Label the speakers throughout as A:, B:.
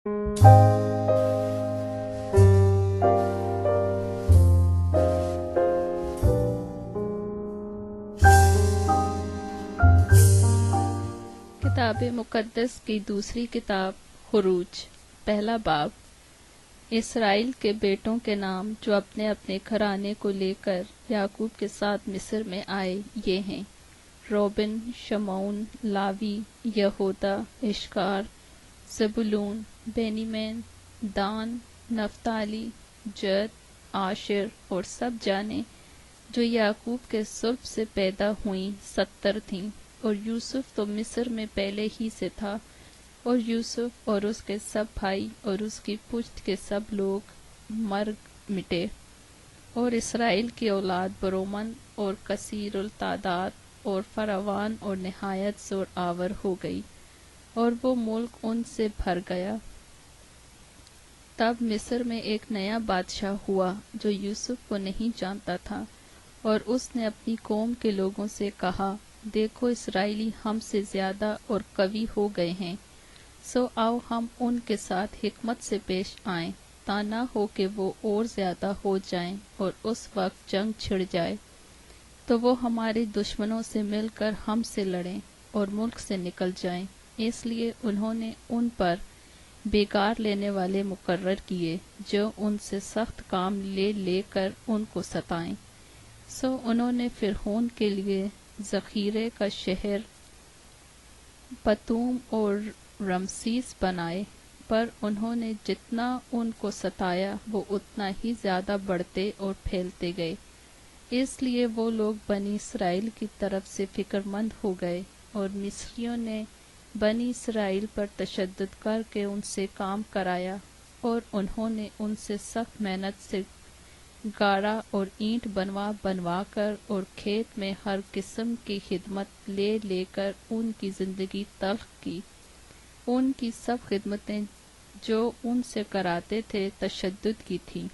A: کتاب مقدس کی دوسری کتاب خروج، پہلا باب۔ اسرائیل کے بیٹوں کے نام جو اپنے اپنے گھرانے کو لے کر یعقوب کے ساتھ مصر میں آئے یہ ہیں: روبن، شمعون، لاوی، یہودا، اشکار، زبولون، بینیمین، دان، نفتالی، جد، آشر اور سب جانیں جو یعقوب کے صلب سے پیدا ہوئیں 70 تھیں، اور یوسف تو مصر میں پہلے ہی سے تھا، اور یوسف اور اس کے سب بھائی اور اس کی پشت کے سب لوگ مر مٹے، اور اسرائیل کی اولاد برومند اور کثیر التعداد اور فراوان اور نہایت زور آور ہو گئی، اور وہ ملک ان سے بھر گیا۔ تب مصر میں ایک نیا بادشاہ ہوا جو یوسف کو نہیں جانتا تھا، اور اس نے اپنی قوم کے لوگوں سے کہا، دیکھو اسرائیلی ہم سے زیادہ اور قوی ہو گئے ہیں، سو آؤ ہم ان کے ساتھ حکمت سے پیش آئیں، تا نہ ہو کہ وہ اور زیادہ ہو جائیں اور اس وقت جنگ چھڑ جائے تو وہ ہمارے دشمنوں سے مل کر ہم سے لڑیں اور ملک سے نکل جائیں۔ اس لیے انہوں نے ان پر بیگار لینے والے مقرر کیے جو ان سے سخت کام لے لے کر ان کو ستائیں۔ سو انہوں نے فرعون کے لیے ذخیرے کا شہر پتوم اور رمسیس بنائے، پر انہوں نے جتنا ان کو ستایا وہ اتنا ہی زیادہ بڑھتے اور پھیلتے گئے۔ اس لیے وہ لوگ بنی اسرائیل کی طرف سے فکر مند ہو گئے، اور مصریوں نے بنی اسرائیل پر تشدد کر کے ان سے کام کرایا، اور انہوں نے ان سے سخت محنت سے گارا اور اینٹ بنوا بنوا کر اور کھیت میں ہر قسم کی خدمت لے لے کر ان کی زندگی تلخ کی۔ ان کی سب خدمتیں جو ان سے کراتے تھے تشدد کی تھیں۔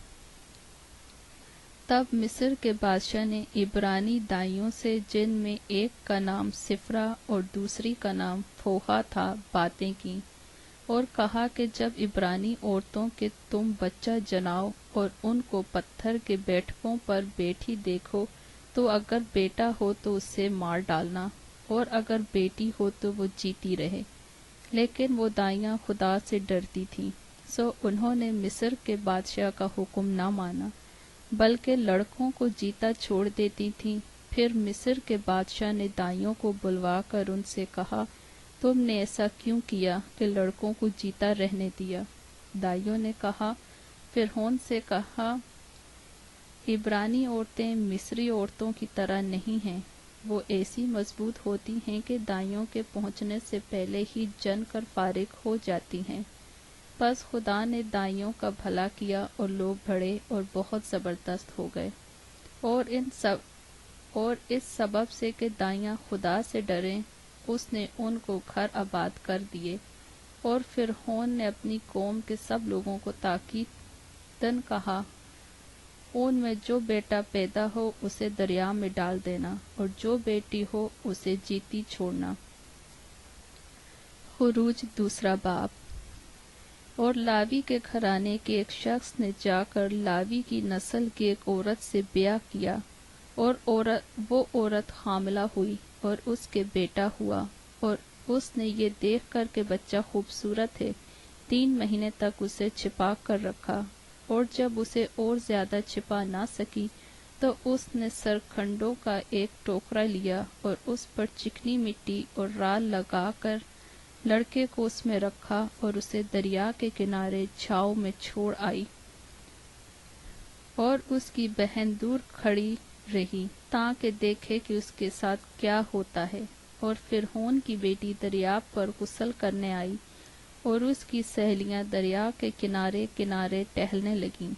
A: تب مصر کے بادشاہ نے عبرانی دائیوں سے، جن میں ایک کا نام سفرا اور دوسری کا نام فوہا تھا، باتیں کیں، اور کہا کہ جب عبرانی عورتوں کے تم بچہ جناؤ اور ان کو پتھر کے بیٹھکوں پر بیٹھی دیکھو تو اگر بیٹا ہو تو اسے مار ڈالنا، اور اگر بیٹی ہو تو وہ جیتی رہے۔ لیکن وہ دائیاں خدا سے ڈرتی تھیں، سو انہوں نے مصر کے بادشاہ کا حکم نہ مانا، بلکہ لڑکوں کو جیتا چھوڑ دیتی تھیں۔ پھر مصر کے بادشاہ نے دائیوں کو بلوا کر ان سے کہا، تم نے ایسا کیوں کیا کہ لڑکوں کو جیتا رہنے دیا؟ دائیوں نے کہا، فرعون سے کہا، عبرانی عورتیں مصری عورتوں کی طرح نہیں ہیں، وہ ایسی مضبوط ہوتی ہیں کہ دائیوں کے پہنچنے سے پہلے ہی جن کر فارغ ہو جاتی ہیں۔ بس خدا نے دائیوں کا بھلا کیا اور لوگ بڑھے اور بہت زبردست ہو گئے، اور اس سبب سے کہ دائیاں خدا سے ڈریں اس نے ان کو گھر آباد کر دیے۔ اور فرعون نے اپنی قوم کے سب لوگوں کو تاکیداً کہا، ان میں جو بیٹا پیدا ہو اسے دریا میں ڈال دینا، اور جو بیٹی ہو اسے جیتی چھوڑنا۔ خروج دوسرا باب۔ اور لاوی کے گھرانے کے ایک شخص نے جا کر لاوی کی نسل کی ایک عورت سے بیاہ کیا، اور وہ عورت حاملہ ہوئی اور اس کے بیٹا ہوا، اور اس نے یہ دیکھ کر کہ بچہ خوبصورت ہے 3 مہینے تک اسے چھپا کر رکھا، اور جب اسے اور زیادہ چھپا نہ سکی تو اس نے سرکھنڈوں کا ایک ٹوکرا لیا اور اس پر چکنی مٹی اور رال لگا کر لڑکے کو اس میں رکھا اور اسے دریا کے کنارے چھاؤں میں چھوڑ آئی، اور اس کی بہن دور کھڑی رہی تاکہ دیکھے کہ اس کے ساتھ کیا ہوتا ہے۔ اور فرعون کی بیٹی دریا پر غسل کرنے آئی، اور اس کی سہیلیاں دریا کے کنارے کنارے ٹہلنے لگیں۔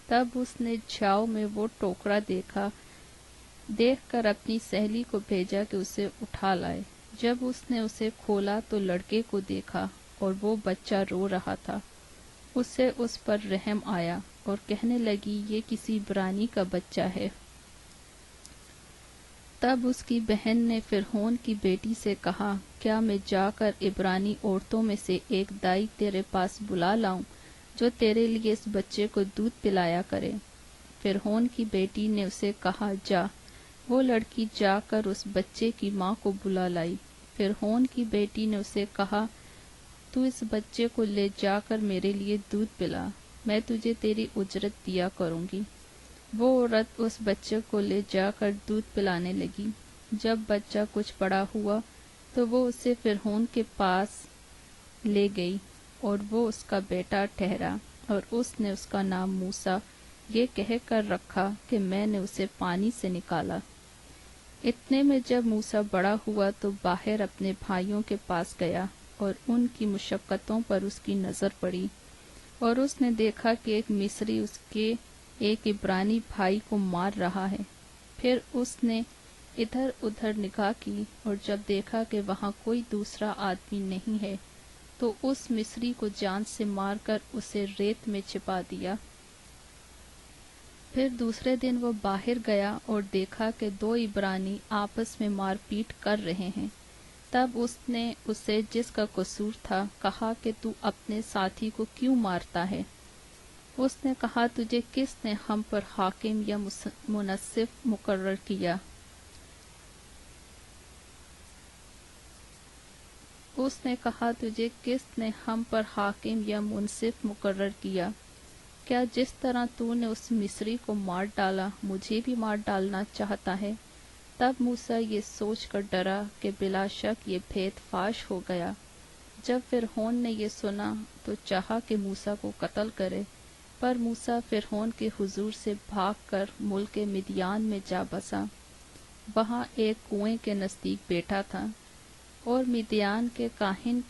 A: تب اس نے چھاؤں میں وہ ٹوکرا دیکھ کر اپنی سہیلی کو بھیجا کہ اسے اٹھا لائے۔ جب اس نے اسے کھولا تو لڑکے کو دیکھا اور وہ بچہ رو رہا تھا۔ اسے اس پر رحم آیا اور کہنے لگی، یہ کسی عبرانی کا بچہ ہے۔ تب اس کی بہن نے فرعون کی بیٹی سے کہا، کیا میں جا کر عبرانی عورتوں میں سے ایک دائی تیرے پاس بلا لاؤں جو تیرے لیے اس بچے کو دودھ پلایا کرے؟ فرعون کی بیٹی نے اسے کہا، جا۔ وہ لڑکی جا کر اس بچے کی ماں کو بلا لائی۔ فرعون کی بیٹی نے اسے کہا، تو اس بچے کو لے جا کر میرے لیے دودھ پلا، میں تجھے تیری اجرت دیا کروں گی۔ وہ عورت اس بچے کو لے جا کر دودھ پلانے لگی۔ جب بچہ کچھ بڑا ہوا تو وہ اسے فرعون کے پاس لے گئی اور وہ اس کا بیٹا ٹھہرا، اور اس نے اس کا نام موسیٰ یہ کہہ کر رکھا کہ میں نے اسے پانی سے نکالا۔ اتنے میں جب موسیٰ بڑا ہوا تو باہر اپنے بھائیوں کے پاس گیا، اور ان کی مشقتوں پر اس کی نظر پڑی، اور اس نے دیکھا کہ ایک مصری اس کے ایک عبرانی بھائی کو مار رہا ہے۔ پھر اس نے ادھر ادھر نگاہ کی، اور جب دیکھا کہ وہاں کوئی دوسرا آدمی نہیں ہے تو اس مصری کو جان سے مار کر اسے ریت میں چھپا دیا۔ پھر دوسرے دن وہ باہر گیا اور دیکھا کہ دو عبرانی آپس میں مار پیٹ کر رہے ہیں۔ تب اس نے اسے جس کا قصور تھا کہا کہ تو اپنے ساتھی کو کیوں مارتا ہے؟ اس نے کہا، تجھے کس نے ہم پر حاکم یا منصف مقرر کیا؟ اس نے کہا، تجھے کس نے ہم پر حاکم یا منصف مقرر کیا؟ کیا جس طرح تو نے اس مصری کو مار ڈالا مجھے بھی مار ڈالنا چاہتا ہے؟ تب موسیٰ یہ سوچ کر ڈرا کہ بلا شک یہ بھید فاش ہو گیا۔ جب فرعون نے یہ سنا تو چاہا کہ موسیٰ کو قتل کرے، پر موسیٰ فرعون کے حضور سے بھاگ کر ملک مدیان میں جا بسا۔ وہاں ایک کنویں کے نزدیک بیٹھا تھا، اور مدیان کے کاہن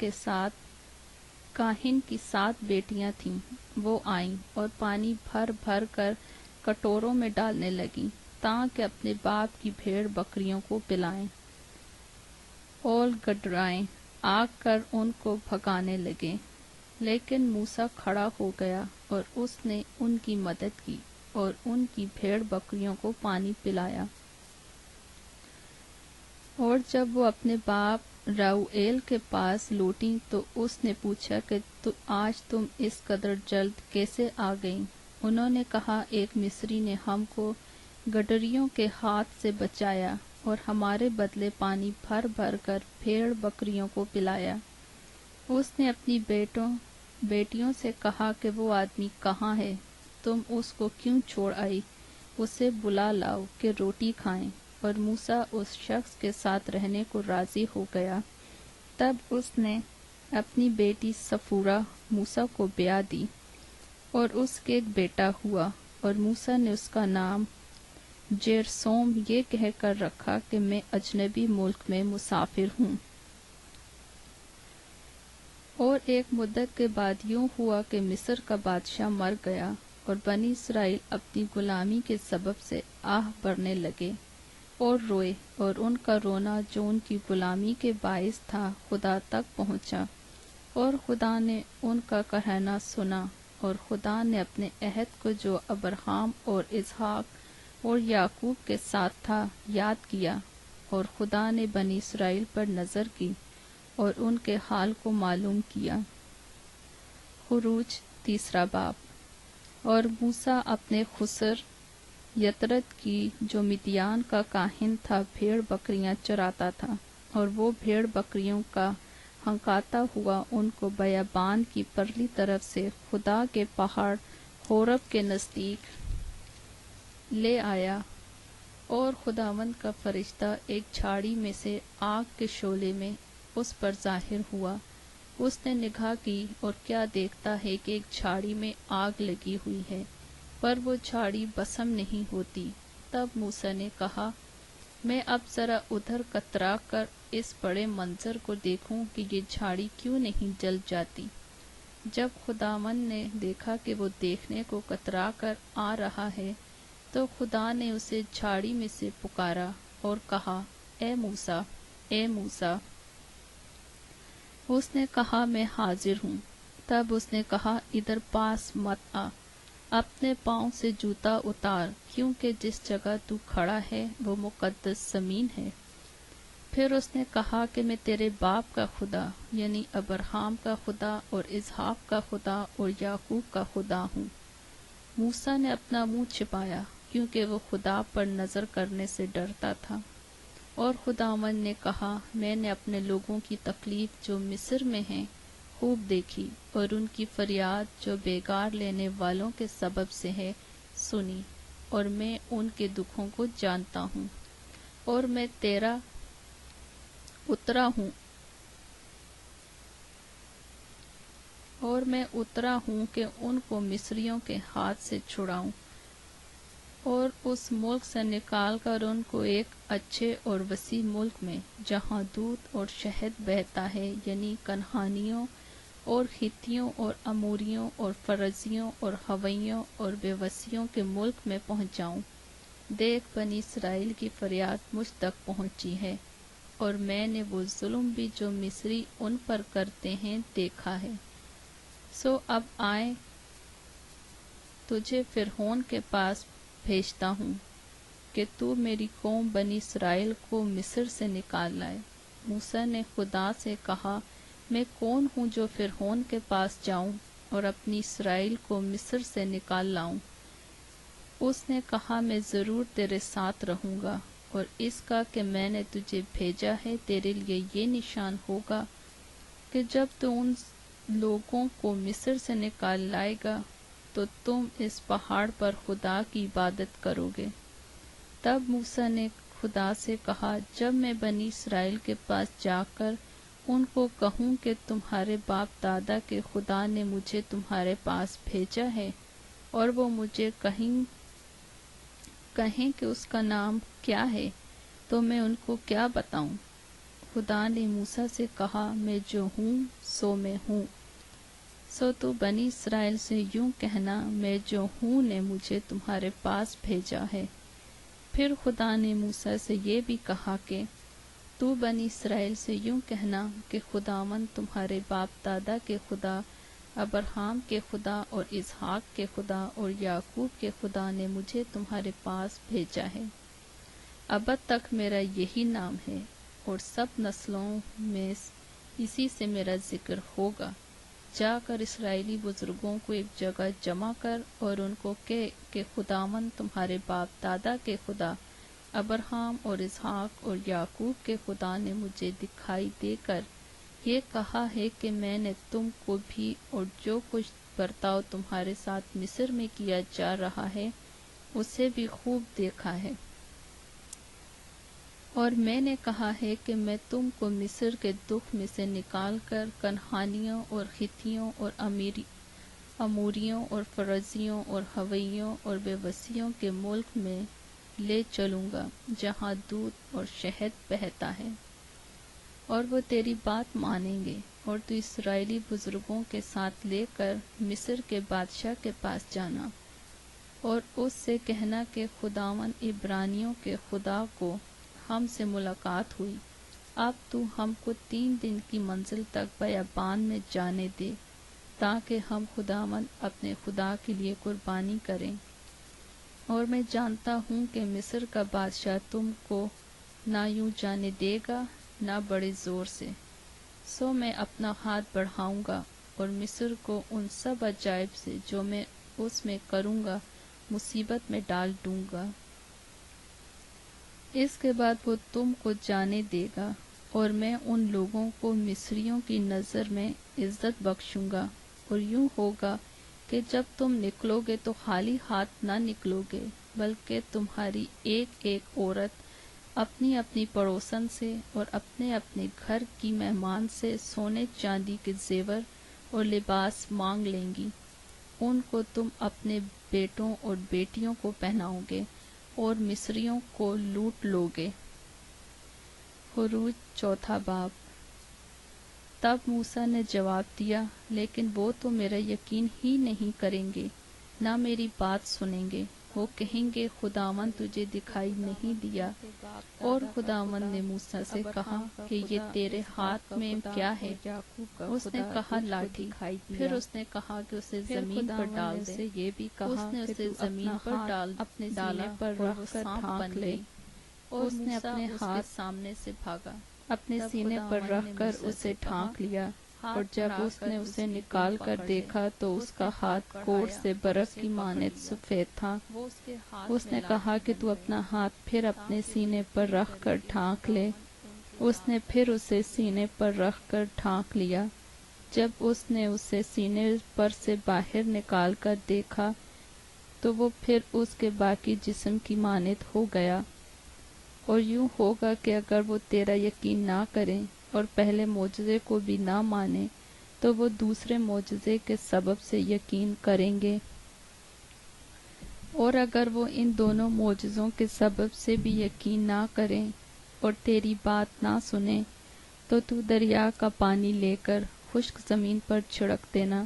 A: کی 7 بیٹیاں تھیں۔ وہ آئیں اور پانی بھر بھر کر کٹوروں میں ڈالنے لگیں تاکہ اپنے باپ کی بھیڑ بکریوں کو پلائیں۔ اول گڈرائیں آ کر ان کو بھگانے لگے، لیکن موسیٰ کھڑا ہو گیا اور اس نے ان کی مدد کی اور ان کی بھیڑ بکریوں کو پانی پلایا۔ اور جب وہ اپنے باپ راؤیل کے پاس لوٹیں تو اس نے پوچھا کہ آج تم اس قدر جلد کیسے آ گئیں؟ انہوں نے کہا، ایک مصری نے ہم کو گڈریوں کے ہاتھ سے بچایا اور ہمارے بدلے پانی بھر بھر کر بھیڑ بکریوں کو پلایا۔ اس نے اپنی بیٹیوں سے کہا کہ وہ آدمی کہاں ہے؟ تم اس کو کیوں چھوڑ آئی؟ اسے بلا لاؤ کہ روٹی کھائیں۔ اور موسیٰ اس شخص کے ساتھ رہنے کو راضی ہو گیا۔ تب اس نے اپنی بیٹی صفورہ موسیٰ کو بیاہ دی، اور اس کے ایک بیٹا ہوا، اور موسیٰ نے اس کا نام جیرسوم یہ کہہ کر رکھا کہ میں اجنبی ملک میں مسافر ہوں۔ اور ایک مدت کے بعد یوں ہوا کہ مصر کا بادشاہ مر گیا، اور بنی اسرائیل اپنی غلامی کے سبب سے آہ بھرنے لگے اور روئے، اور ان کا رونا جو ان کی غلامی کے باعث تھا خدا تک پہنچا، اور خدا نے ان کا کہنا سنا، اور خدا نے اپنے عہد کو جو ابراہیم اور اسحاق اور یعقوب کے ساتھ تھا یاد کیا، اور خدا نے بنی اسرائیل پر نظر کی اور ان کے حال کو معلوم کیا۔ خروج 3 باب۔ اور موسیٰ اپنے خسر یترت کی جو مدیان کا کاہن تھا بھیڑ بکریاں چراتا تھا، اور وہ بھیڑ بکریوں کا ہنکاتا ہوا ان کو بیابان کی پرلی طرف سے خدا کے پہاڑ حورب کے نزدیک لے آیا، اور خداوند کا فرشتہ ایک جھاڑی میں سے آگ کے شعلے میں اس پر ظاہر ہوا۔ اس نے نگاہ کی اور کیا دیکھتا ہے کہ ایک جھاڑی میں آگ لگی ہوئی ہے، پر وہ جھاڑی بسم نہیں ہوتی۔ تب موسیٰ نے کہا، میں اب ذرا ادھر کترا کر اس بڑے منظر کو دیکھوں کہ یہ جھاڑی کیوں نہیں جل جاتی۔ جب خداوند نے دیکھا کہ وہ دیکھنے کو کترا کر آ رہا ہے تو خدا نے اسے جھاڑی میں سے پکارا اور کہا، اے موسیٰ، اے موسیٰ۔ اس نے کہا، میں حاضر ہوں۔ تب اس نے کہا، ادھر پاس مت آ، اپنے پاؤں سے جوتا اتار، کیونکہ جس جگہ تو کھڑا ہے وہ مقدس زمین ہے۔ پھر اس نے کہا کہ میں تیرے باپ کا خدا یعنی ابراہیم کا خدا اور اسحاق کا خدا اور یعقوب کا خدا ہوں۔ موسیٰ نے اپنا منہ چھپایا کیونکہ وہ خدا پر نظر کرنے سے ڈرتا تھا، اور خداوند نے کہا، میں نے اپنے لوگوں کی تکلیف جو مصر میں ہیں خوب دیکھی، اور ان کی فریاد جو بیگار لینے والوں کے سبب سے ہے سنی، اور میں ان کے دکھوں کو جانتا ہوں، اور میں اترا ہوں کہ ان کو مصریوں کے ہاتھ سے چھڑاؤں، اور اس ملک سے نکال کر ان کو ایک اچھے اور وسیع ملک میں جہاں دودھ اور شہد بہتا ہے یعنی کنعانیوں اور ہتھیوں اور اموریوں اور فرزیوں اور ہویوں اور بیوسیوں کے ملک میں پہنچاؤں۔ دیکھ، بنی اسرائیل کی فریاد مجھ تک پہنچی ہے، اور میں نے وہ ظلم بھی جو مصری ان پر کرتے ہیں دیکھا ہے۔ سو اب آئے، تجھے فرعون کے پاس بھیجتا ہوں کہ تو میری قوم بنی اسرائیل کو مصر سے نکال لائے۔ موسیٰ نے خدا سے کہا، میں کون ہوں جو فرعون کے پاس جاؤں اور اپنی اسرائیل کو مصر سے نکال لاؤں؟ اس نے کہا، میں ضرور تیرے ساتھ رہوں گا، اور اس کا کہ میں نے تجھے بھیجا ہے تیرے لیے یہ نشان ہوگا کہ جب تو ان لوگوں کو مصر سے نکال لائے گا تو تم اس پہاڑ پر خدا کی عبادت کرو گے۔ تب موسیٰ نے خدا سے کہا، جب میں بنی اسرائیل کے پاس جا کر ان کو کہوں کہ تمہارے باپ دادا کے خدا نے مجھے تمہارے پاس بھیجا ہے، اور وہ مجھے کہیں کہ اس کا نام کیا ہے، تو میں ان کو کیا بتاؤں؟ خدا نے موسیٰ سے کہا، میں جو ہوں سو میں ہوں۔ سو تو بنی اسرائیل سے یوں کہنا، میں جو ہوں نے مجھے تمہارے پاس بھیجا ہے۔ پھر خدا نے موسیٰ سے یہ بھی کہا کہ تو بنی اسرائیل سے یوں کہنا کہ خداوند تمہارے باپ دادا کے خدا، ابراہیم کے خدا اور اسحاق کے خدا اور یعقوب کے خدا نے مجھے تمہارے پاس بھیجا ہے۔ ابد تک میرا یہی نام ہے، اور سب نسلوں میں اسی سے میرا ذکر ہوگا۔ جا کر اسرائیلی بزرگوں کو ایک جگہ جمع کر اور ان کو کہہ کہ خداوند تمہارے باپ دادا کے خدا، ابراہیم اور اسحاق اور یعقوب کے خدا نے مجھے دکھائی دے کر یہ کہا ہے کہ میں نے تم کو بھی اور جو کچھ برتاؤ تمہارے ساتھ مصر میں کیا جا رہا ہے اسے بھی خوب دیکھا ہے، اور میں نے کہا ہے کہ میں تم کو مصر کے دکھ میں سے نکال کر کنعانیوں اور ہتھیوں اور اموریوں اور فرزیوں اور ہویوں اور بیوسیوں کے ملک میں لے چلوں گا جہاں دودھ اور شہد بہتا ہے، اور وہ تیری بات مانیں گے، اور تو اسرائیلی بزرگوں کے ساتھ لے کر مصر کے بادشاہ کے پاس جانا، اور اس سے کہنا کہ خداوند عبرانیوں کے خدا کو ہم سے ملاقات ہوئی، اب تو ہم کو 3 دن کی منزل تک بیابان میں جانے دے تاکہ ہم خداوند اپنے خدا کے لیے قربانی کریں، اور میں جانتا ہوں کہ مصر کا بادشاہ تم کو نہ یوں جانے دے گا نہ بڑے زور سے۔ سو میں اپنا ہاتھ بڑھاؤں گا اور مصر کو ان سب عجائب سے جو میں اس میں کروں گا مصیبت میں ڈال دوں گا۔ اس کے بعد وہ تم کو جانے دے گا، اور میں ان لوگوں کو مصریوں کی نظر میں عزت بخشوں گا، اور یوں ہوگا کہ جب تم نکلو گے تو خالی ہاتھ نہ نکلو گے، بلکہ تمہاری ایک ایک عورت اپنی اپنی پڑوسن سے اور اپنے اپنے گھر کی مہمان سے سونے چاندی کے زیور اور لباس مانگ لیں گی، ان کو تم اپنے بیٹوں اور بیٹیوں کو پہناؤ گے اور مصریوں کو لوٹ لو گے۔ خروج 4 باب۔ تب موسیٰ نے جواب دیا، لیکن وہ تو میرا یقین ہی نہیں کریں گے، نہ میری بات سنیں گے، وہ کہیں گے خداوند تجھے دکھائی نہیں دیا۔ اور خداوند نے موسیٰ سے کہا کہ یہ تیرے ہاتھ میں کیا ہے؟ اس نے کہا لاٹھی۔ پھر اس نے کہا کہ اسے زمین پر ڈال دے۔ اس نے اسے زمین پر ڈال اپنے سینے پر رکھ کر سانپ بن گئی، اور اس نے اپنے ہاتھ سامنے سے بھاگا، اپنے سینے پر رکھ کر اسے ڈھانک لیا۔ اور جب اس نے اسے نکال کر دیکھا تو اس کا ہاتھ کوڑ سے برف کی مانند سفید تھا۔ اس نے کہا کہ تو اپنا ہاتھ پھر اپنے سینے پر رکھ کر ڈھانک لے۔ اس نے پھر اسے سینے پر رکھ کر ڈھانک لیا۔ جب اس نے اسے سینے پر سے باہر نکال کر دیکھا تو وہ پھر اس کے باقی جسم کی مانند ہو گیا۔ اور یوں ہوگا کہ اگر وہ تیرا یقین نہ کریں اور پہلے معجزے کو بھی نہ مانے تو وہ دوسرے معجزے کے سبب سے یقین کریں گے، اور اگر وہ ان دونوں معجزوں کے سبب سے بھی یقین نہ کریں اور تیری بات نہ سنیں تو دریا کا پانی لے کر خشک زمین پر چھڑک دینا،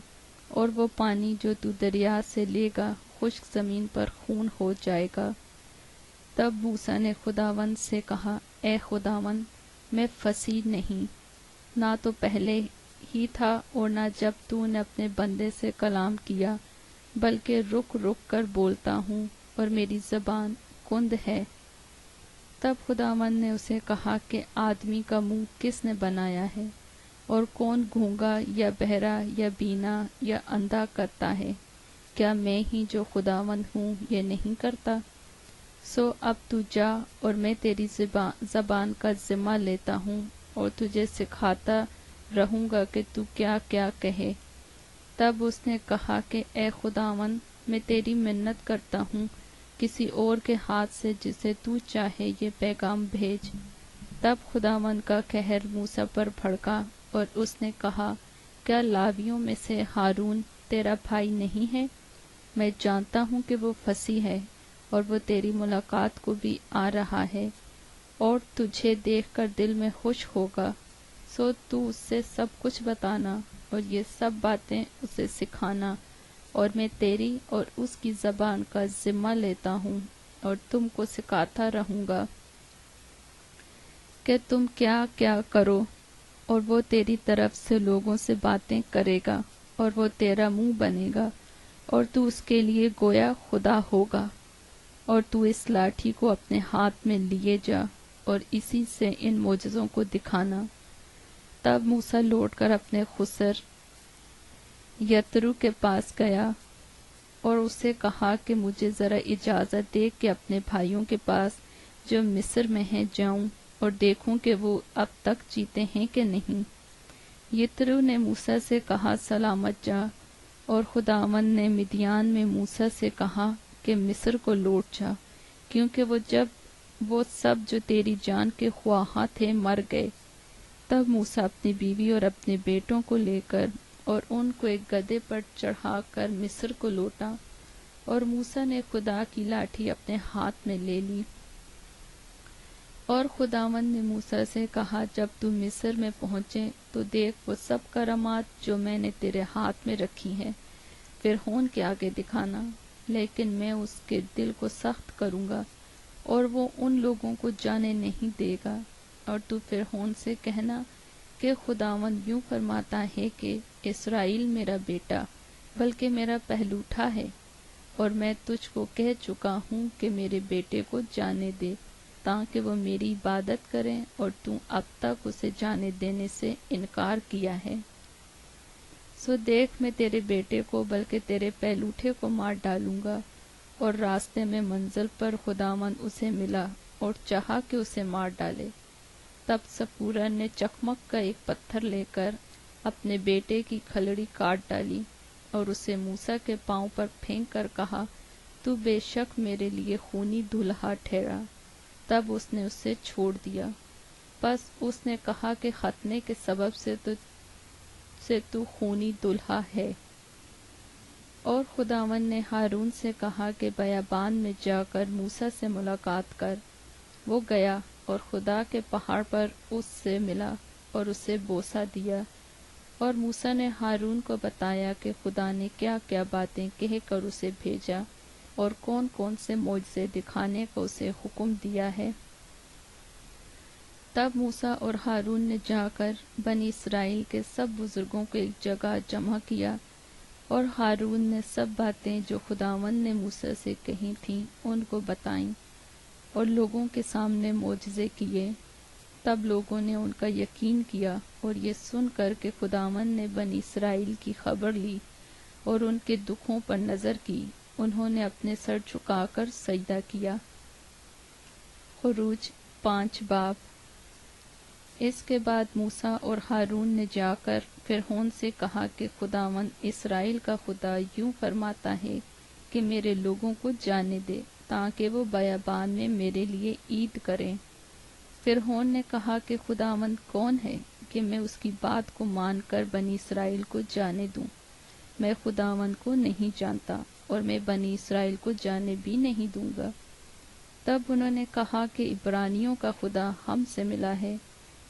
A: اور وہ پانی جو تو دریا سے لے گا خشک زمین پر خون ہو جائے گا۔ تب موسیٰ نے خداوند سے کہا، اے خداوند، میں فصیح نہیں، نہ تو پہلے ہی تھا اور نہ جب تو نے اپنے بندے سے کلام کیا، بلکہ رک رک کر بولتا ہوں اور میری زبان کند ہے۔ تب خداوند نے اسے کہا کہ آدمی کا منہ کس نے بنایا ہے، اور کون گونگا یا بہرا یا بینا یا اندھا کرتا ہے؟ کیا میں ہی جو خداوند ہوں یہ نہیں کرتا؟ سو اب تو جا، اور میں تیری زبان کا ذمہ لیتا ہوں اور تجھے سکھاتا رہوں گا کہ تو کیا کیا کہے۔ تب اس نے کہا کہ اے خداوند، میں تیری منت کرتا ہوں، کسی اور کے ہاتھ سے جسے تو چاہے یہ پیغام بھیج۔ تب خداوند کا قہر موسیٰ پر بھڑکا اور اس نے کہا، کیا لاویوں میں سے ہارون تیرا بھائی نہیں ہے؟ میں جانتا ہوں کہ وہ فصیح ہے اور وہ تیری ملاقات کو بھی آ رہا ہے اور تجھے دیکھ کر دل میں خوش ہوگا، سو تو اس سے سب کچھ بتانا اور یہ سب باتیں اسے سکھانا، اور میں تیری اور اس کی زبان کا ذمہ لیتا ہوں اور تم کو سکھاتا رہوں گا کہ تم کیا کیا کرو، اور وہ تیری طرف سے لوگوں سے باتیں کرے گا اور وہ تیرا منہ بنے گا، اور تو اس کے لیے گویا خدا ہوگا۔ اور تو اس لاٹھی کو اپنے ہاتھ میں لیے جا اور اسی سے ان معجزوں کو دکھانا۔ تب موسیٰ لوٹ کر اپنے خسر یترو کے پاس گیا اور اسے کہا کہ مجھے ذرا اجازت دے کہ اپنے بھائیوں کے پاس جو مصر میں ہیں جاؤں اور دیکھوں کہ وہ اب تک جیتے ہیں کہ نہیں۔ یترو نے موسیٰ سے کہا، سلامت جا۔ اور خداوند نے مدیان میں موسیٰ سے کہا کہ مصر کو لوٹ جا، کیونکہ وہ سب جو تیری جان کے خواہاں تھے مر گئے۔ تب موسیٰ اپنی بیوی اور اپنے بیٹوں کو لے کر اور ان کو ایک گدھے پر چڑھا کر مصر کو لوٹا، اور موسیٰ نے خدا کی لاٹھی اپنے ہاتھ میں لے لی۔ اور خداوند نے موسیٰ سے کہا، جب تو مصر میں پہنچے تو دیکھ وہ سب کرامات جو میں نے تیرے ہاتھ میں رکھی ہیں فرعون کے آگے دکھانا، لیکن میں اس کے دل کو سخت کروں گا اور وہ ان لوگوں کو جانے نہیں دے گا۔ اور تو فرعون سے کہنا کہ خداوند یوں فرماتا ہے کہ اسرائیل میرا بیٹا بلکہ میرا پہلوٹا ہے، اور میں تجھ کو کہہ چکا ہوں کہ میرے بیٹے کو جانے دے تاکہ وہ میری عبادت کریں، اور تو اب تک اسے جانے دینے سے انکار کیا ہے۔ سو دیکھ، میں تیرے بیٹے کو بلکہ تیرے پہلوٹے کو مار ڈالوں گا۔ اور راستے میں منزل پر خداوند اسے ملا اور چاہا کہ اسے مار ڈالے۔ تب سپورا نے چکمک کا ایک پتھر لے کر اپنے بیٹے کی کھلڑی کاٹ ڈالی اور اسے موسیٰ کے پاؤں پر پھینک کر کہا، تو بے شک میرے لیے خونی دولہا ٹھہرا۔ تب اس نے اسے چھوڑ دیا۔ پس اس نے کہا کہ ختنے کے سبب سے تو خونی دولہا ہے۔ اور خداوند نے ہارون سے کہا کہ بیابان میں جا کر موسیٰ سے ملاقات کر۔ وہ گیا اور خدا کے پہاڑ پر اس سے ملا اور اسے بوسہ دیا، اور موسیٰ نے ہارون کو بتایا کہ خدا نے کیا کیا باتیں کہہ کر اسے بھیجا، اور کون کون سے معجزے دکھانے کا اسے حکم دیا ہے۔ تب موسیٰ اور ہارون نے جا کر بنی اسرائیل کے سب بزرگوں کو ایک جگہ جمع کیا، اور ہارون نے سب باتیں جو خداوند نے موسیٰ سے کہی تھیں ان کو بتائیں، اور لوگوں کے سامنے معجزے کیے۔ تب لوگوں نے ان کا یقین کیا، اور یہ سن کر کہ خداوند نے بنی اسرائیل کی خبر لی اور ان کے دکھوں پر نظر کی، انہوں نے اپنے سر جھکا کر سجدہ کیا۔ خروج 5 باب۔ اس کے بعد موسیٰ اور ہارون نے جا کر فرعون سے کہا کہ خداوند اسرائیل کا خدا یوں فرماتا ہے کہ میرے لوگوں کو جانے دے تاکہ وہ بیابان میں میرے لیے عید کریں۔ فرعون نے کہا کہ خداوند کون ہے کہ میں اس کی بات کو مان کر بنی اسرائیل کو جانے دوں؟ میں خداوند کو نہیں جانتا، اور میں بنی اسرائیل کو جانے بھی نہیں دوں گا۔ تب انہوں نے کہا کہ عبرانیوں کا خدا ہم سے ملا ہے،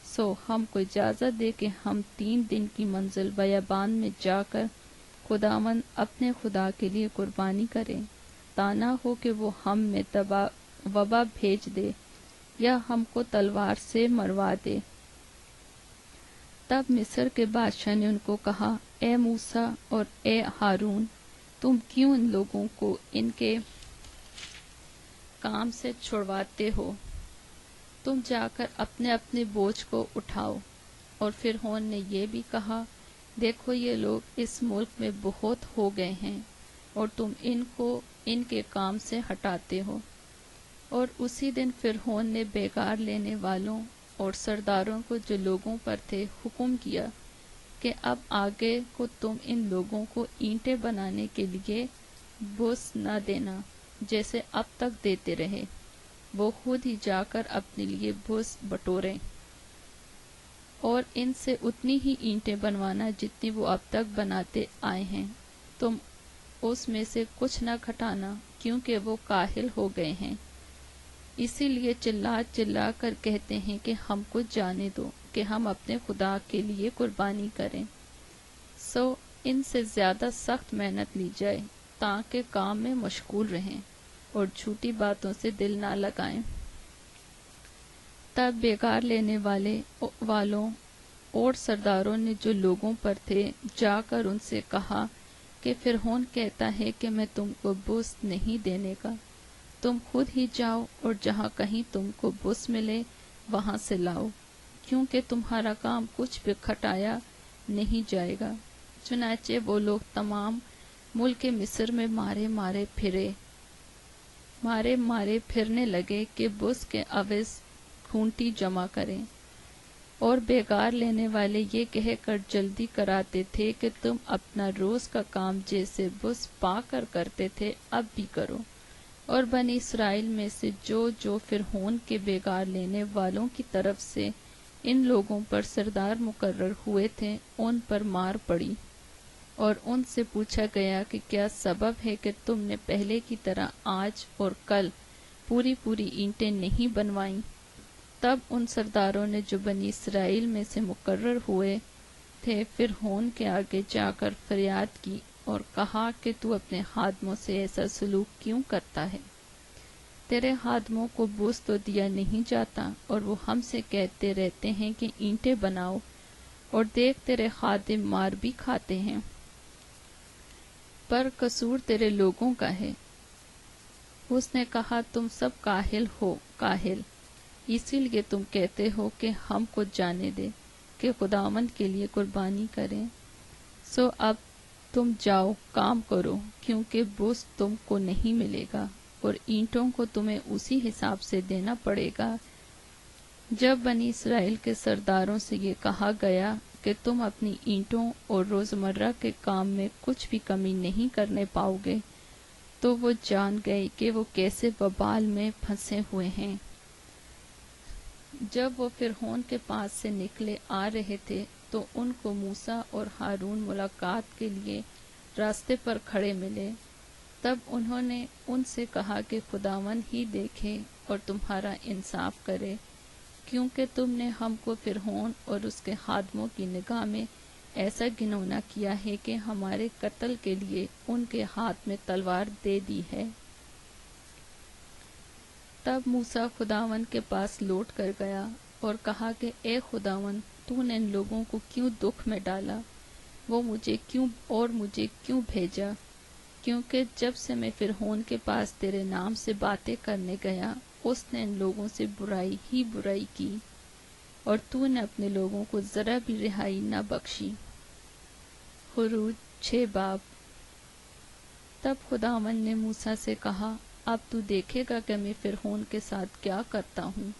A: سو ہم کو اجازت دے کہ ہم 3 دن کی منزل بیابان میں جا کر خداوند اپنے خدا کے لیے قربانی کریں، تا نہ ہو کہ وہ ہم میں وبا بھیج دے یا ہم کو تلوار سے مروا دے۔ تب مصر کے بادشاہ نے ان کو کہا، اے موسیٰ اور اے ہارون، تم کیوں ان لوگوں کو ان کے کام سے چھڑواتے ہو؟ تم جا کر اپنے اپنے بوجھ کو اٹھاؤ۔ اور فرعون نے یہ بھی کہا، دیکھو یہ لوگ اس ملک میں بہت ہو گئے ہیں، اور تم ان کو ان کے کام سے ہٹاتے ہو۔ اور اسی دن فرعون نے بیگار لینے والوں اور سرداروں کو جو لوگوں پر تھے حکم کیا کہ اب آگے کو تم ان لوگوں کو اینٹیں بنانے کے لیے بوس نہ دینا جیسے اب تک دیتے رہے، وہ خود ہی جا کر اپنے لیے بوس بٹوریں، اور ان سے اتنی ہی اینٹیں بنوانا جتنی وہ اب تک بناتے آئے ہیں، تم اس میں سے کچھ نہ گھٹانا، کیونکہ وہ کاہل ہو گئے ہیں، اسی لیے چلا کر کہتے ہیں کہ ہم کو جانے دو کہ ہم اپنے خدا کے لیے قربانی کریں۔ سو ان سے زیادہ سخت محنت لی جائے تاکہ کام میں مشغول رہیں اور جھوٹی باتوں سے دل نہ لگائیں۔ تب بیگار لینے والوں اور سرداروں نے جو لوگوں پر تھے جا کر ان سے کہا کہ فرعون کہتا ہے کہ میں تم کو بوس نہیں دینے کا، تم خود ہی جاؤ اور جہاں کہیں تم کو بوس ملے وہاں سے لاؤ، کیونکہ تمہارا کام کچھ بھی گھٹایا نہیں جائے گا۔ چنانچہ وہ لوگ تمام ملک مصر میں مارے پھرنے لگے کہ بوس کے عوض گھونٹی جمع کریں، اور بیگار لینے والے یہ کہہ کر جلدی کراتے تھے کہ تم اپنا روز کا کام جیسے بوس پا کر کرتے تھے اب بھی کرو۔ اور بنی اسرائیل میں سے جو فرعون کے بیگار لینے والوں کی طرف سے ان لوگوں پر سردار مقرر ہوئے تھے ان پر مار پڑی، اور ان سے پوچھا گیا کہ کیا سبب ہے کہ تم نے پہلے کی طرح آج اور کل پوری اینٹیں نہیں بنوائیں؟ تب ان سرداروں نے جو بنی اسرائیل میں سے مقرر ہوئے تھے فرعون کے آگے جا کر فریاد کی اور کہا کہ تو اپنے خادموں سے ایسا سلوک کیوں کرتا ہے؟ تیرے خادموں کو بوس تو دیا نہیں جاتا، اور وہ ہم سے کہتے رہتے ہیں کہ اینٹیں بناؤ، اور دیکھ تیرے خادم مار بھی کھاتے ہیں، پر قصور تیرے لوگوں کا ہے۔ اس نے کہا، تم سب کاہل، اسی لیے تم کہتے ہو کہ ہم کو جانے دے کہ خداوند کے لیے قربانی کریں۔ سو اب تم جاؤ کام کرو، کیونکہ بوس تم کو نہیں ملے گا، اور اینٹوں کو تمہیں اسی حساب سے دینا پڑے گا۔ جب بنی اسرائیل کے سرداروں سے یہ کہا گیا کہ تم اپنی اینٹوں اور روزمرہ کے کام میں کچھ بھی کمی نہیں کرنے پاؤ گے، تو وہ جان گئے کہ وہ کیسے وبال میں پھنسے ہوئے ہیں۔ جب وہ فرعون کے پاس سے نکلے آ رہے تھے تو ان کو موسیٰ اور ہارون ملاقات کے لیے راستے پر کھڑے ملے۔ تب انہوں نے ان سے کہا کہ خداوند ہی دیکھے اور تمہارا انصاف کرے، کیونکہ تم نے ہم کو فرعون اور اس کے خادموں کی نگاہ میں ایسا گھنونا کیا ہے کہ ہمارے قتل کے لیے ان کے ہاتھ میں تلوار دے دی ہے۔ تب موسیٰ خداوند کے پاس لوٹ کر گیا اور کہا کہ اے خداوند، تو نے ان لوگوں کو کیوں دکھ میں ڈالا؟ وہ مجھے کیوں بھیجا؟ کیونکہ جب سے میں فرعون کے پاس تیرے نام سے باتیں کرنے گیا، اس نے ان لوگوں سے برائی ہی برائی کی، اور تو نے اپنے لوگوں کو ذرا بھی رہائی نہ بخشی۔ خروج 6 باب۔ تب خداوند نے موسیٰ سے کہا، اب تو دیکھے گا کہ میں فرعون کے ساتھ کیا کرتا ہوں۔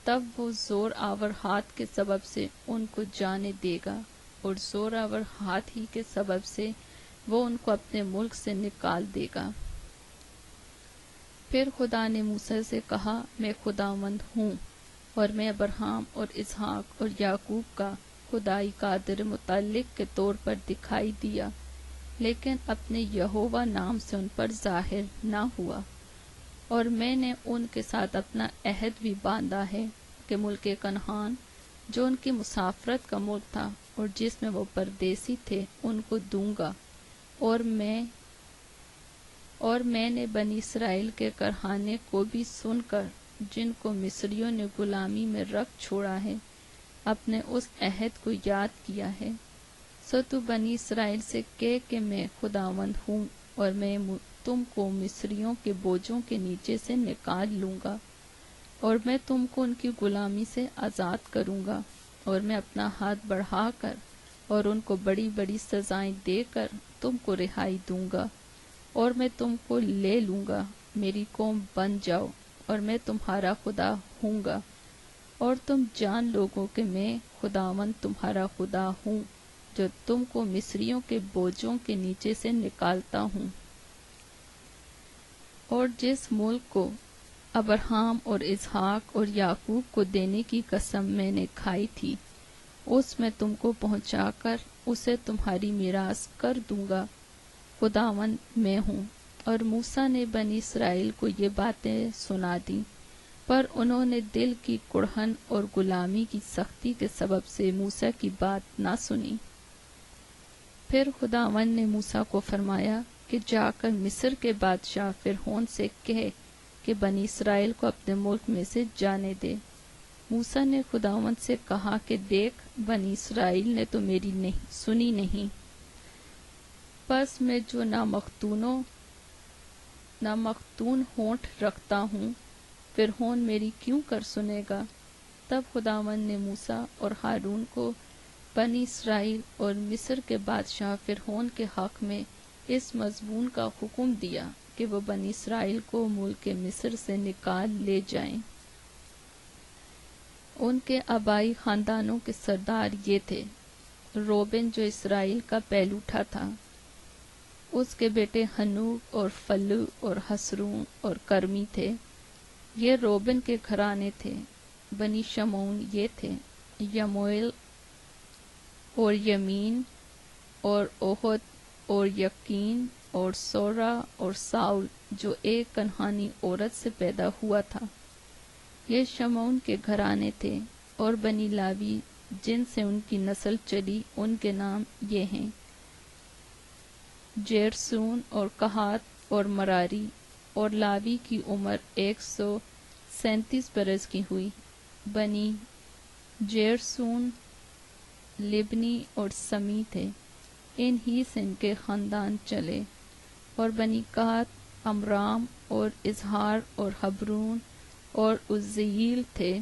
A: تب وہ زور آور ہاتھ کے سبب سے ان کو جانے دے گا، اور زور آور ہاتھ ہی کے سبب سے وہ ان کو اپنے ملک سے نکال دے گا۔ پھر خدا نے موسیٰ سے کہا، میں خداوند ہوں، اور میں ابراہیم اور اسحاق اور یعقوب کا خدائی قادر متعلق کے طور پر دکھائی دیا، لیکن اپنے یہوہ نام سے ان پر ظاہر نہ ہوا۔ اور میں نے ان کے ساتھ اپنا عہد بھی باندھا ہے کہ ملک کنعان، جو ان کی مسافرت کا ملک تھا اور جس میں وہ پردیسی تھے، ان کو دوں گا۔ اور میں نے بنی اسرائیل کے کرہانے کو بھی سن کر، جن کو مصریوں نے غلامی میں رکھ چھوڑا ہے، اپنے اس عہد کو یاد کیا ہے۔ سو تو بنی اسرائیل سے کہہ کہ میں خداوند ہوں، اور میں تم کو مصریوں کے بوجھوں کے نیچے سے نکال لوں گا، اور میں تم کو ان کی غلامی سے آزاد کروں گا، اور میں اپنا ہاتھ بڑھا کر اور ان کو بڑی بڑی سزائیں دے کر تم کو رہائی دوں گا، اور میں تم کو لے لوں گا، میری قوم بن جاؤ، اور میں تمہارا خدا ہوں گا، اور تم جان لوگو کہ میں خداوند تمہارا خدا ہوں، جو تم کو مصریوں کے بوجھوں کے نیچے سے نکالتا ہوں۔ اور جس ملک کو ابراہیم اور اسحاق اور یعقوب کو دینے کی قسم میں نے کھائی تھی، اس میں تم کو پہنچا کر اسے تمہاری میراث کر دوں گا۔ خداوند میں ہوں۔ اور موسیٰ نے بنی اسرائیل کو یہ باتیں سنا دیں، پر انہوں نے دل کی کڑھن اور غلامی کی سختی کے سبب سے موسیٰ کی بات نہ سنی۔ پھر خداوند نے موسیٰ کو فرمایا کہ جا کر مصر کے بادشاہ فرعون سے کہہ کہ بنی اسرائیل کو اپنے ملک میں سے جانے دے۔ موسیٰ نے خداوند سے کہا کہ دیکھ، بنی اسرائیل نے تو میری سنی نہیں، پس میں جو نامختون ہونٹ رکھتا ہوں، فرعون میری کیوں کر سنے گا؟ تب خداوند نے موسیٰ اور ہارون کو بنی اسرائیل اور مصر کے بادشاہ فرعون کے حق میں اس مضمون کا حکم دیا کہ وہ بنی اسرائیل کو ملک مصر سے نکال لے جائیں۔ ان کے آبائی خاندانوں کے سردار یہ تھے: روبن جو اسرائیل کا پہلوٹھا تھا، اس کے بیٹے حنوک اور فلو اور حسرون اور کرمی تھے، یہ روبن کے گھرانے تھے۔ بنی شمعون یہ تھے: یموئیل اور یمین اور اوہد اور یقین اور سورا اور ساؤل، جو ایک کنعانی عورت سے پیدا ہوا تھا، یہ شمعون کے گھرانے تھے۔ اور بنی لاوی جن سے ان کی نسل چلی، ان کے نام یہ ہیں: جیرسون اور کہات اور مراری۔ اور لاوی کی عمر 137 برس کی ہوئی۔ بنی جیرسون لبنی اور سمی تھے، ان ہی سے ان کے خاندان چلے۔ اور بنی کہات عمرام اور اظہار اور حبرون اور عزیل تھے۔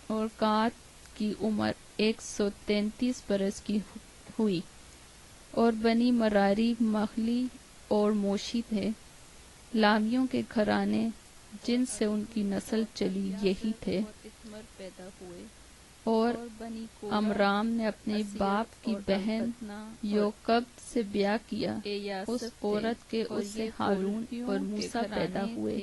A: اور کہات کی عمر 133 برس کی ہوئی۔ اور بنی مراری مغلی اور موشی تھے۔ لاویوں کے گھرانے جن سے ان کی نسل چلی یہی تھے۔ اور عمرام نے اپنے باپ کی بہن یوکبد سے بیاہ کیا، اس عورت کے اس سے ہارون اور موسیٰ پیدا ہوئے۔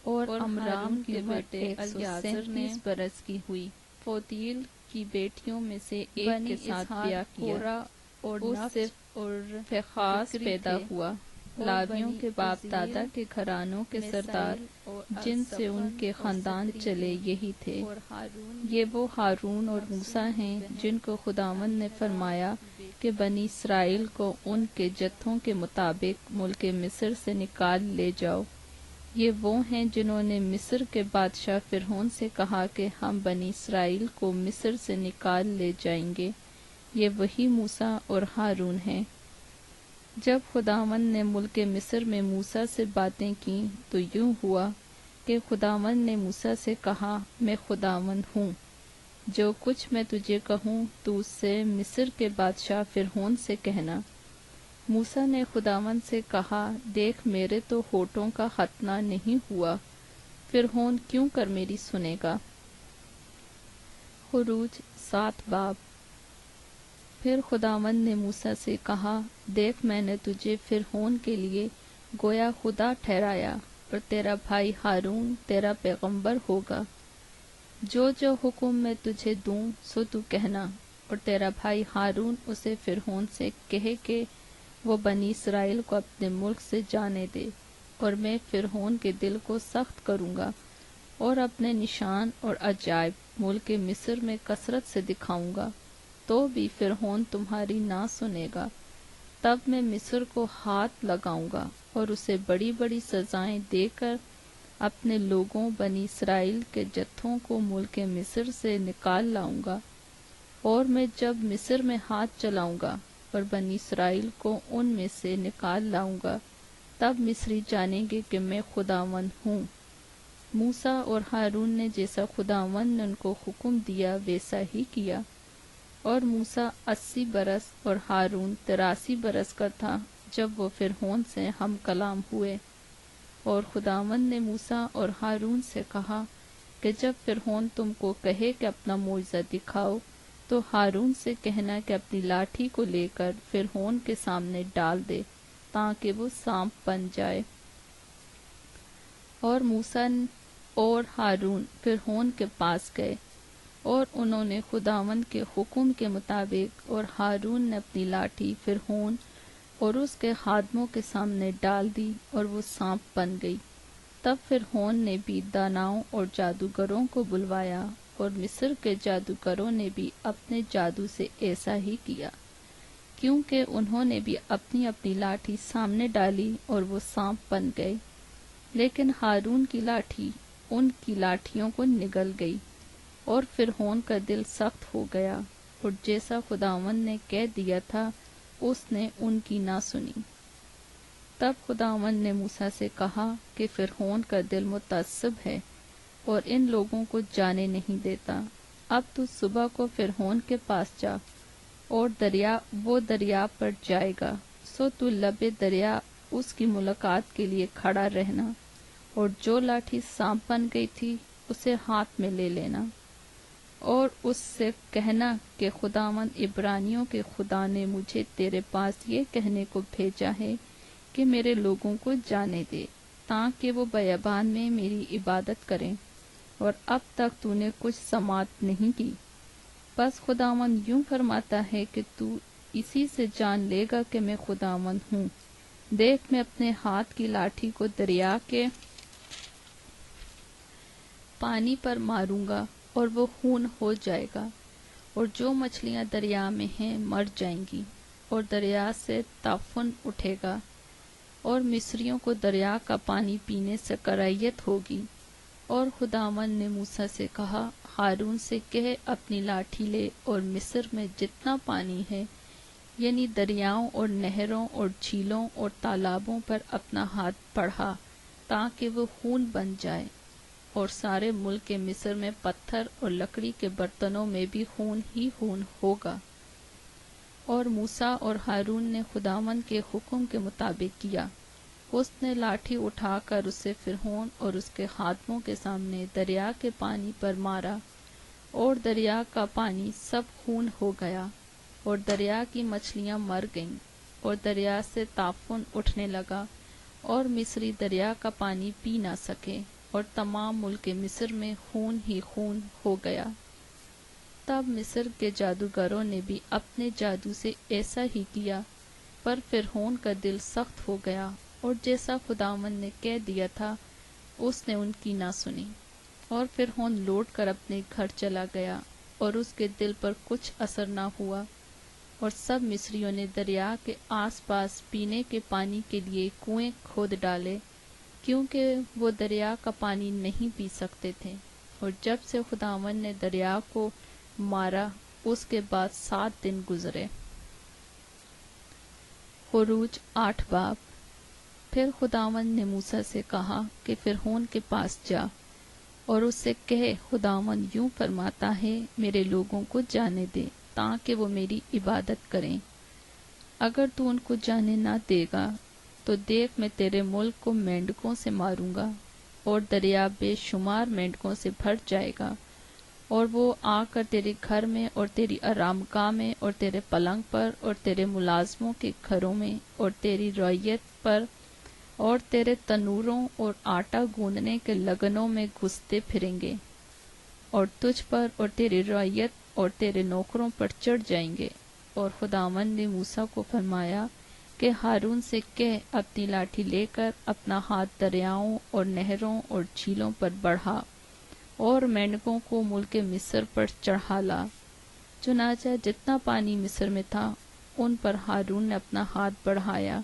A: اور عمرام کی عمر 137 برس کی ہوئی۔ فوتیل کی بیٹیوں میں سے ایک کے ساتھ بیاہ کیا، اور نفس اور فیخاس پیدا ہوا۔ لاویوں کے باپ دادا کے گھرانوں کے سردار جن سے ان کے خاندان چلے یہی تھے۔ یہ وہ ہارون اور موسیٰ ہیں جن کو خداوند نے فرمایا کہ بنی اسرائیل کو ان کے جتھوں کے مطابق ملک مصر سے نکال لے جاؤ۔ یہ وہ ہیں جنہوں نے مصر کے بادشاہ فرعون سے کہا کہ ہم بنی اسرائیل کو مصر سے نکال لے جائیں گے۔ یہ وہی موسیٰ اور ہارون ہیں۔ جب خداوند نے ملک مصر میں موسیٰ سے باتیں کیں تو یوں ہوا کہ خداوند نے موسیٰ سے کہا، میں خداوند ہوں، جو کچھ میں تجھے کہوں تو اس سے مصر کے بادشاہ فرعون سے کہنا۔ موسیٰ نے خداوند سے کہا، دیکھ میرے تو ہونٹوں کا ختنہ نہیں ہوا، فرعون کیوں کر میری سنے گا؟ خروج 7 باب۔ پھر خداوند نے موسیٰ سے کہا، دیکھ میں نے تجھے فرعون کے لیے گویا خدا ٹھہرایا، اور تیرا بھائی ہارون تیرا پیغمبر ہوگا۔ جو جو حکم میں تجھے دوں سو تو کہنا، اور تیرا بھائی ہارون اسے فرعون سے کہے کہ وہ بنی اسرائیل کو اپنے ملک سے جانے دے، اور میں فرعون کے دل کو سخت کروں گا، اور اپنے نشان اور عجائب ملک مصر میں کثرت سے دکھاؤں گا، تو بھی فرعون تمہاری نہ سنے گا۔ تب میں مصر کو ہاتھ لگاؤں گا اور اسے بڑی بڑی سزائیں دے کر اپنے لوگوں بنی اسرائیل کے جتھوں کو ملک مصر سے نکال لاؤں گا۔ اور میں جب مصر میں ہاتھ چلاؤں گا اور بنی اسرائیل کو ان میں سے نکال لاؤں گا، تب مصری جانیں گے کہ میں خداوند ہوں۔ موسیٰ اور ہارون نے جیسا خداوند نے ان کو حکم دیا ویسا ہی کیا، اور موسیٰ 80 برس اور ہارون 83 برس کا تھا جب وہ فرعون سے ہم کلام ہوئے۔ اور خداوند نے موسیٰ اور ہارون سے کہا کہ جب فرعون تم کو کہے کہ اپنا معجزہ دکھاؤ، تو ہارون سے کہنا کہ اپنی لاٹھی کو لے کر فرعون کے سامنے ڈال دے تاکہ وہ سانپ بن جائے۔ اور موسیٰ اور ہارون فرعون کے پاس گئے، اور انہوں نے خداوند کے حکم کے مطابق، اور ہارون نے اپنی لاٹھی فرعون اور اس کے خادموں کے سامنے ڈال دی، اور وہ سانپ بن گئی۔ تب فرعون نے بھی داناؤں اور جادوگروں کو بلوایا، اور مصر کے جادوگروں نے بھی اپنے جادو سے ایسا ہی کیا، کیونکہ انہوں نے بھی اپنی اپنی لاٹھی سامنے ڈالی اور وہ سانپ بن گئے۔ لیکن ہارون کی لاٹھی ان کی لاٹھیوں کو نگل گئی، اور فرعون کا دل سخت ہو گیا، اور جیسا خداوند نے کہہ دیا تھا اس نے ان کی نہ سنی۔ تب خداوند نے موسیٰ سے کہا کہ فرعون کا دل متعصب ہے اور ان لوگوں کو جانے نہیں دیتا۔ اب تو صبح کو فرعون کے پاس جا، اور وہ دریا پر جائے گا، سو تو لبے دریا اس کی ملاقات کے لیے کھڑا رہنا، اور جو لاٹھی سانپ بن گئی تھی اسے ہاتھ میں لے لینا، اور اس سے کہنا کہ خداوند عبرانیوں کے خدا نے مجھے تیرے پاس یہ کہنے کو بھیجا ہے کہ میرے لوگوں کو جانے دے، تاکہ وہ بیابان میں میری عبادت کریں، اور اب تک تو نے کچھ سماعت نہیں کی۔ بس خداوند یوں فرماتا ہے کہ تو اسی سے جان لے گا کہ میں خداوند ہوں۔ دیکھ میں اپنے ہاتھ کی لاٹھی کو دریا کے پانی پر ماروں گا اور وہ خون ہو جائے گا، اور جو مچھلیاں دریا میں ہیں مر جائیں گی، اور دریا سے طوفان اٹھے گا، اور مصریوں کو دریا کا پانی پینے سے کراہیت ہوگی۔ اور خداوند نے موسیٰ سے کہا، ہارون سے کہہ اپنی لاٹھی لے اور مصر میں جتنا پانی ہے، یعنی دریاؤں اور نہروں اور جھیلوں اور تالابوں پر اپنا ہاتھ بڑھا تاکہ وہ خون بن جائے، اور سارے ملک مصر میں پتھر اور لکڑی کے برتنوں میں بھی خون ہی خون ہوگا۔ اور موسیٰ اور ہارون نے خداوند کے حکم کے مطابق کیا۔ اس نے لاٹھی اٹھا کر اسے فرعون اور اس کے خادموں کے سامنے دریا کے پانی پر مارا، اور دریا کا پانی سب خون ہو گیا، اور دریا کی مچھلیاں مر گئیں، اور دریا سے طوفان اٹھنے لگا، اور مصری دریا کا پانی پی نہ سکے، اور تمام ملک مصر میں خون ہی خون ہو گیا۔ تب مصر کے جادوگروں نے بھی اپنے جادو سے ایسا ہی کیا، پر فرعون کا دل سخت ہو گیا، اور جیسا خداوند نے کہہ دیا تھا اس نے ان کی نہ سنی۔ اور فرعون لوٹ کر اپنے گھر چلا گیا، اور اس کے دل پر کچھ اثر نہ ہوا، اور سب مصریوں نے دریا کے آس پاس پینے کے پانی کے لیے کنویں کھود ڈالے، کیونکہ وہ دریا کا پانی نہیں پی سکتے تھے، اور جب سے خداوند نے دریا کو مارا اس کے بعد 7 دن گزرے۔ خروج 8 باب۔ پھر خداوند نے موسیٰ سے کہا کہ فرعون کے پاس جا اور اس سے کہے، خداوند یوں فرماتا ہے، میرے لوگوں کو جانے دے تاکہ وہ میری عبادت کریں۔ اگر تو ان کو جانے نہ دے گا تو دیکھ میں تیرے ملک کو مینڈکوں سے ماروں گا، اور دریا بے شمار مینڈکوں سے بھر جائے گا، اور وہ آ کر تیرے گھر میں اور تیری آرامگاہ میں اور تیرے پلنگ پر اور تیرے ملازموں کے گھروں میں اور تیری رعیت پر اور تیرے تنوروں اور آٹا گوندنے کے لگنوں میں گھستے پھریں گے، اور تجھ پر اور تیری رعیت اور تیرے نوکروں پر چڑھ جائیں گے۔ اور خداوند نے موسیٰ کو فرمایا کہ ہارون سے کہہ، اپنی لاٹھی لے کر اپنا ہاتھ دریاؤں اور نہروں اور جھیلوں پر بڑھا اور مینڈکوں کو ملک مصر پر چڑھا لا۔ چنانچہ جتنا پانی مصر میں تھا ان پر ہارون نے اپنا ہاتھ بڑھایا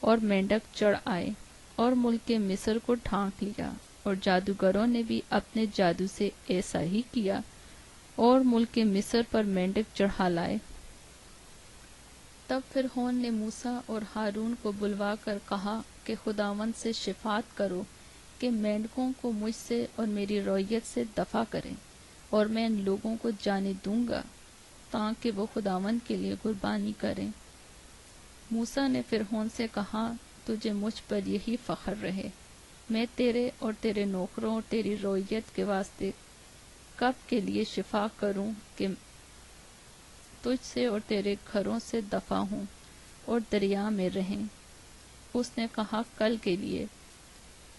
A: اور مینڈک چڑھ آئے اور ملک مصر کو ڈھانک لیا، اور جادوگروں نے بھی اپنے جادو سے ایسا ہی کیا اور ملک مصر پر مینڈک چڑھا لائے۔ تب فرعون نے موسیٰ اور ہارون کو بلوا کر کہا کہ خداوند سے شفاعت کرو کہ مینڈکوں کو مجھ سے اور میری رعیت سے دفع کریں، اور میں ان لوگوں کو جانے دوں گا تاکہ وہ خداوند کے لیے قربانی کریں۔ موسیٰ نے فرعون سے کہا، تجھے مجھ پر یہی فخر رہے، میں تیرے اور تیرے نوکروں اور تیری رعیت کے واسطے کب کے لیے شفا کروں کہ تجھ سے اور تیرے گھروں سے دفع ہوں اور دریا میں رہیں؟ اس نے کہا، کل کے لیے۔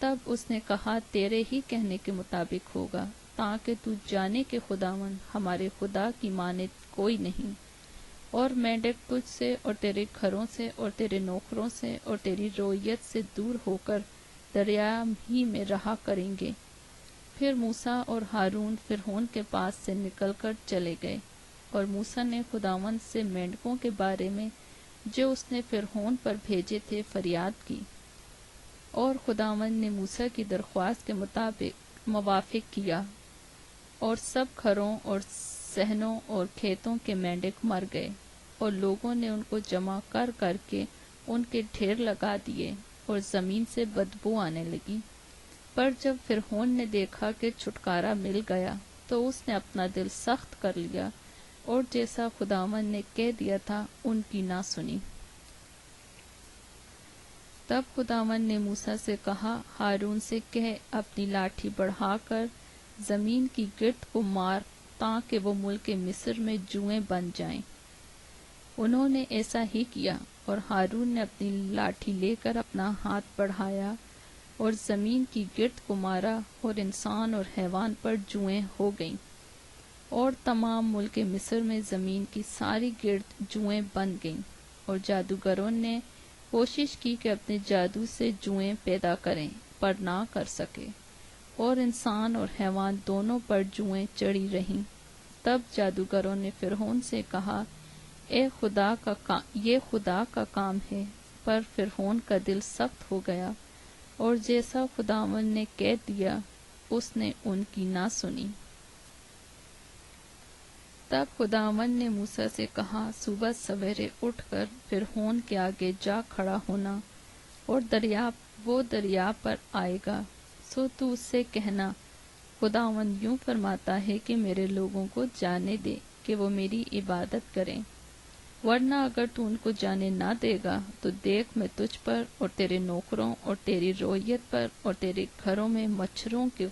A: تب اس نے کہا، تیرے ہی کہنے کے مطابق ہوگا، تاکہ تو جانے کہ خداوند ہمارے خدا کی مانند کوئی نہیں، اور مینڈک تجھ سے اور تیرے گھروں سے اور تیرے نوکروں سے اور تیری رعیت سے دور ہو کر دریا ہی میں رہا کریں گے۔ پھر موسیٰ اور ہارون فرعون کے پاس سے نکل کر چلے گئے، اور موسیٰ نے خداوند سے مینڈکوں کے بارے میں جو اس نے فرعون پر بھیجے تھے فریاد کی، اور خداوند نے موسیٰ کی درخواست کے مطابق موافق کیا، اور سب گھروں اور صحنوں اور کھیتوں کے مینڈک مر گئے، اور لوگوں نے ان کو جمع کر کر کے ان کے ڈھیر لگا دیے، اور زمین سے بدبو آنے لگی۔ پر جب فرعون نے دیکھا کہ چھٹکارا مل گیا تو اس نے اپنا دل سخت کر لیا، اور جیسا خداوند نے کہہ دیا تھا ان کی نہ سنی۔ تب خداوند نے موسیٰ سے کہا، ہارون سے کہہ، اپنی لاٹھی بڑھا کر زمین کی گرد کو مار تاکہ وہ ملک مصر میں جوئیں بن جائیں۔ انہوں نے ایسا ہی کیا، اور ہارون نے اپنی لاٹھی لے کر اپنا ہاتھ بڑھایا اور زمین کی گرد کو مارا، اور انسان اور حیوان پر جوئیں ہو گئیں، اور تمام ملک مصر میں زمین کی ساری گرد جوئیں بن گئیں، اور جادوگروں نے کوشش کی کہ اپنے جادو سے جوئیں پیدا کریں پر نہ کر سکے، اور انسان اور حیوان دونوں پر جوئیں چڑھی رہیں۔ تب جادوگروں نے فرعون سے کہا، یہ خدا کا کام ہے، پر فرعون کا دل سخت ہو گیا، اور جیسا خداوند نے کہہ دیا اس نے ان کی نہ سنی۔ تب خداوند نے موسیٰ سے کہا، صبح سویرے اٹھ کر فرعون کے آگے جا کھڑا ہونا، اور وہ دریا پر آئے گا، سو تو اس سے کہنا، خداوند یوں فرماتا ہے کہ میرے لوگوں کو جانے دے کہ وہ میری عبادت کریں، ورنہ اگر تو ان کو جانے نہ دے گا تو دیکھ میں تجھ پر اور تیرے نوکروں اور تیری رعیت پر اور تیرے گھروں میں مچھروں کے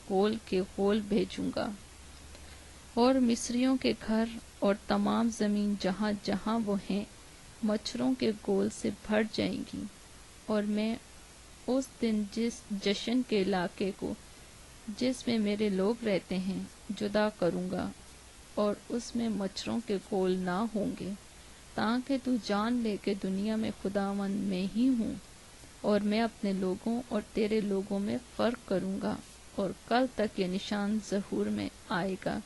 A: غول بھیجوں گا، اور مصریوں کے گھر اور تمام زمین جہاں جہاں وہ ہیں مچھروں کے غول سے بھر جائیں گی، اور میں اس دن جس جشن کے علاقے کو جس میں میرے لوگ رہتے ہیں جدا کروں گا، اور اس میں مچھروں کے غول نہ ہوں گے، تاکہ تو جان لے کہ دنیا میں خداوند میں ہی ہوں، اور میں اپنے لوگوں اور تیرے لوگوں میں فرق کروں گا، اور کل تک یہ نشان ظہور میں آئے گا۔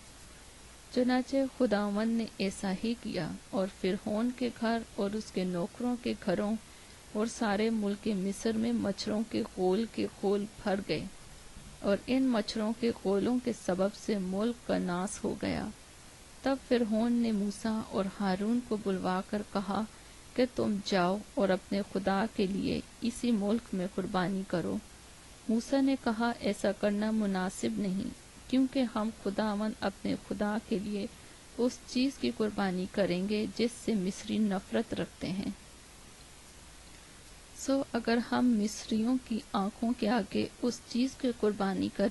A: چنانچہ خداوند نے ایسا ہی کیا، اور فرعون کے گھر اور اس کے نوکروں کے گھروں اور سارے ملک مصر میں مچھروں کے غول کے غول بھر گئے، اور ان مچھروں کے غولوں کے سبب سے ملک کا ناس ہو گیا۔ تب فرعون نے موسیٰ اور ہارون کو بلوا کر کہا کہ تم جاؤ اور اپنے خدا کے لیے اسی ملک میں قربانی کرو۔ موسیٰ نے کہا ایسا کرنا مناسب نہیں، کیونکہ ہم خداوند اپنے خدا کے لیے اس چیز کی قربانی کریں گے جس سے مصری نفرت رکھتے ہیں۔ اگر ہم مصریوں کی آنکھوں کے آگے اس چیز کی قربانی کریں